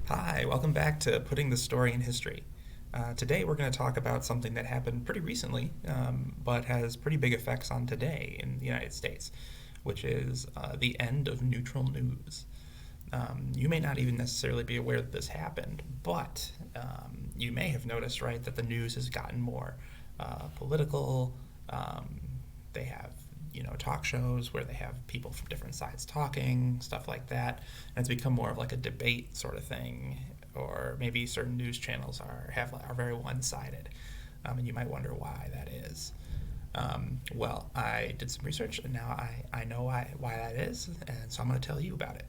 Hi, welcome back to Putting the Story in History. Today we're going to talk about something that happened pretty recently, but has pretty big effects on today in the United States, which is the end of neutral news. You may not even necessarily be aware that this happened, but you may have noticed, right, that the news has gotten more political. They have talk shows where they have people from different sides talking, stuff like that, and it's become more of like a debate sort of thing. Or maybe certain news channels are very one-sided, and you might wonder why that is. Well, I did some research, and now I know why that is, and so I'm going to tell you about it.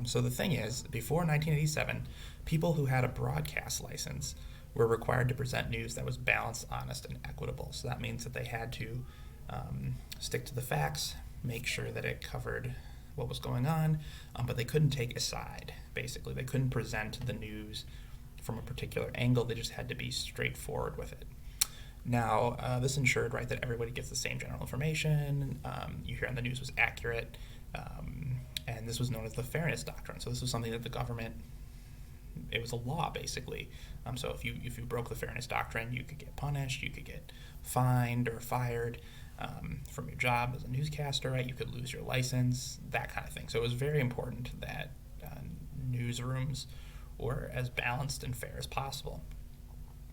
So the thing is, before 1987, people who had a broadcast license were required to present news that was balanced, honest, and equitable. So that means that they had to stick to the facts, make sure that it covered what was going on, but they couldn't take a side, basically. They couldn't present the news from a particular angle. They just had to be straightforward with it. Now, this ensured, right, that everybody gets the same general information. You hear on the news was accurate, and this was known as the Fairness Doctrine. So this was something that the government, it was a law, basically. So if you broke the Fairness Doctrine, you could get punished, you could get fined or fired from your job as a newscaster, right? You could lose your license, that kind of thing. So it was very important that newsrooms were as balanced and fair as possible.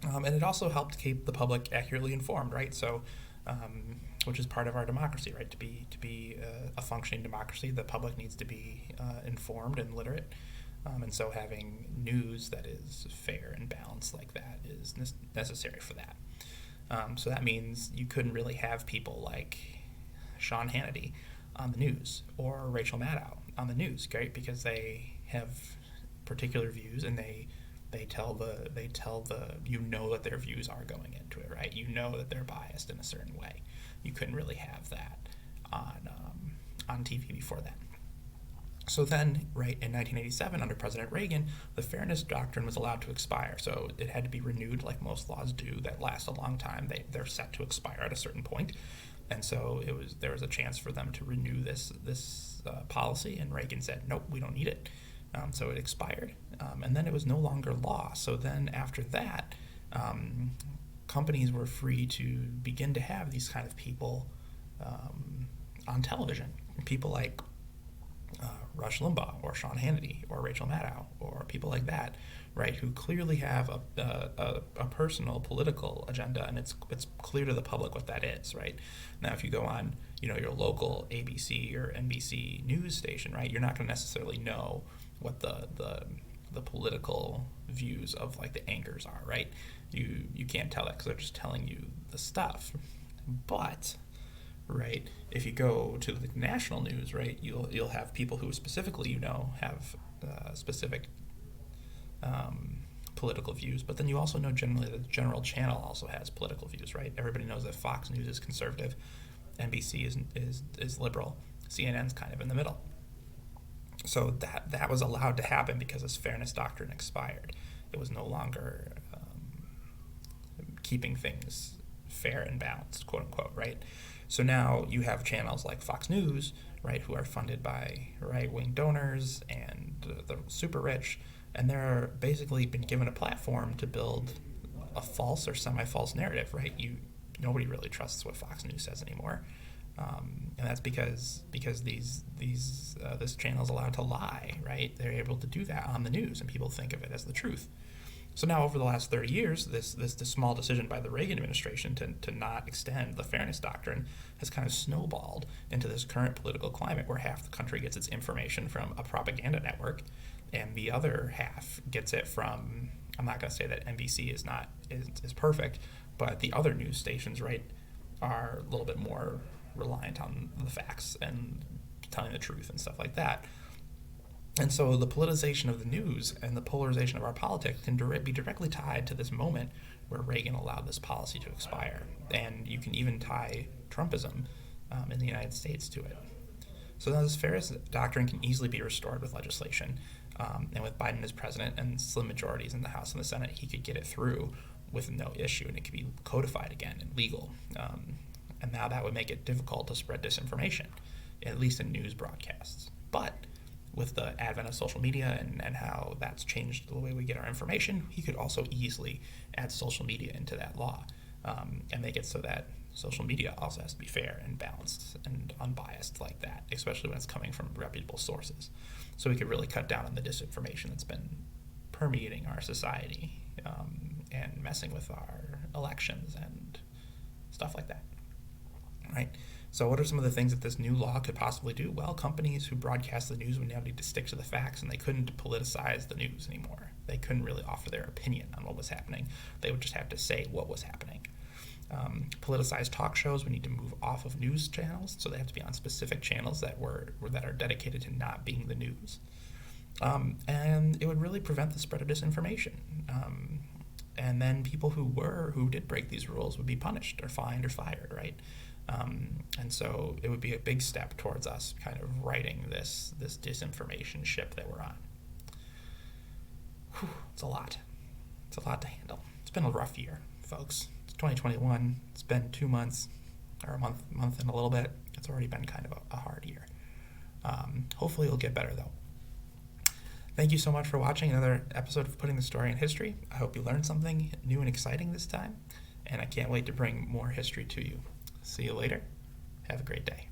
And it also helped keep the public accurately informed, right? So, which is part of our democracy, right? To be a functioning democracy, the public needs to be informed and literate. And so having news that is fair and balanced like that is necessary for that. So that means you couldn't really have people like Sean Hannity on the news or Rachel Maddow on the news, right? Because they have particular views, and they tell the that their views are going into it, right? You know that they're biased in a certain way. You couldn't really have that on TV before that. So then, right, in 1987, under President Reagan, the Fairness Doctrine was allowed to expire. So it had to be renewed, like most laws do that last a long time. They're set to expire at a certain point. And so there was a chance for them to renew this policy, and Reagan said, nope, we don't need it. So it expired. And then it was no longer law. So then after that, companies were free to begin to have these kind of people on television. People like Rush Limbaugh or Sean Hannity or Rachel Maddow or people like that, right, who clearly have a personal political agenda, and it's clear to the public what that is, right? Now, if you go on, your local ABC or NBC news station, right, you're not going to necessarily know what the political views of like the anchors are, right? You can't tell that because they're just telling you the stuff. But right, if you go to the national news, right, you'll have people who specifically have specific political views, but then you also know generally that the general channel also has political views, right? Everybody knows that Fox News is conservative, NBC is liberal, CNN's kind of in the middle. So that was allowed to happen because this Fairness Doctrine expired. It was no longer keeping things fair and balanced, quote unquote, right? So now you have channels like Fox News, right, who are funded by right-wing donors and the super rich, and they're basically been given a platform to build a false or semi-false narrative, right? Nobody really trusts what Fox News says anymore, and that's because this channel is allowed to lie, right? They're able to do that on the news, and people think of it as the truth. So now, over the last 30 years, this small decision by the Reagan administration to not extend the Fairness Doctrine has kind of snowballed into this current political climate where half the country gets its information from a propaganda network, and the other half gets it from, I'm not going to say that NBC is perfect, but the other news stations, right, are a little bit more reliant on the facts and telling the truth and stuff like that. And so the politicization of the news and the polarization of our politics can be directly tied to this moment where Reagan allowed this policy to expire. And you can even tie Trumpism in the United States to it. So now this Fairness Doctrine can easily be restored with legislation. And with Biden as president and slim majorities in the House and the Senate, he could get it through with no issue, and it could be codified again and legal. And now that would make it difficult to spread disinformation, at least in news broadcasts. But with the advent of social media and how that's changed the way we get our information, he could also easily add social media into that law, and make it so that social media also has to be fair and balanced and unbiased like that, especially when it's coming from reputable sources. So we could really cut down on the disinformation that's been permeating our society, and messing with our elections and stuff like that. Right? So what are some of the things that this new law could possibly do? Well, companies who broadcast the news would now need to stick to the facts, and they couldn't politicize the news anymore. They couldn't really offer their opinion on what was happening. They would just have to say what was happening. Politicized talk shows would need to move off of news channels, so they have to be on specific channels that are dedicated to not being the news. And it would really prevent the spread of disinformation. And then people who did break these rules would be punished or fined or fired, right? And so it would be a big step towards us kind of righting this disinformation ship that we're on. Whew, it's a lot. It's a lot to handle. It's been a rough year, folks. It's 2021. It's been 2 months, or a month and a little bit. It's already been kind of a hard year. Hopefully it'll get better, though. Thank you so much for watching another episode of Putting the Story in History. I hope you learned something new and exciting this time, and I can't wait to bring more history to you. See you later. Have a great day.